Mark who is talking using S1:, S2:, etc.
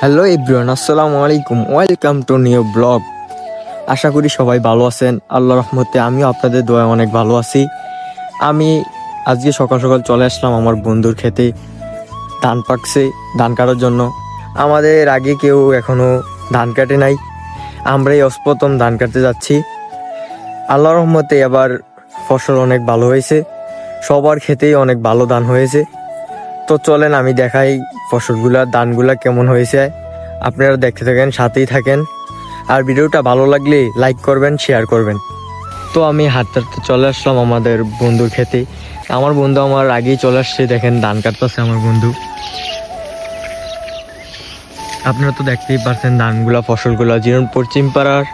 S1: Hello everyone, আসসালামু আলাইকুম। Welcome to new blog. আশা করি সবাই ভালো আছেন। আল্লাহ রহমতে আমিও আপনাদের দোয়ায় অনেক ভালো আছি। আমি আজকে সকাল সকাল চলে আসলাম আমার বন্ধুর খেতে। ধান পাকছে, ধান কাটার জন্য। আমাদের আগে কেউ এখনও ধান কাটে নাই, আমরাই প্রথম ধান কাটতে যাচ্ছি। আল্লাহ রহমতে এবার ফসল অনেক ভালো হয়েছে, সবার খেতেই অনেক ভালো ধান হয়েছে। তো চলেন আমি দেখাই ফসলগুলা, ধানগুলা কেমন হয়েছে। আপনারা দেখতে থাকেন, সাথেই থাকেন। আর ভিডিওটা ভালো লাগলে লাইক করবেন, শেয়ার করবেন। তো আমি হাঁটতে হাঁটতে চলে আসলাম আমাদের বন্ধুর খেতে। আমার বন্ধু আমার আগেই চলে আসছে, দেখেন ধান কাটতেছে আমার বন্ধু। আপনারা তো দেখতেই পারছেন ধানগুলা, ফসলগুলা। যেমন পশ্চিম পাড়ার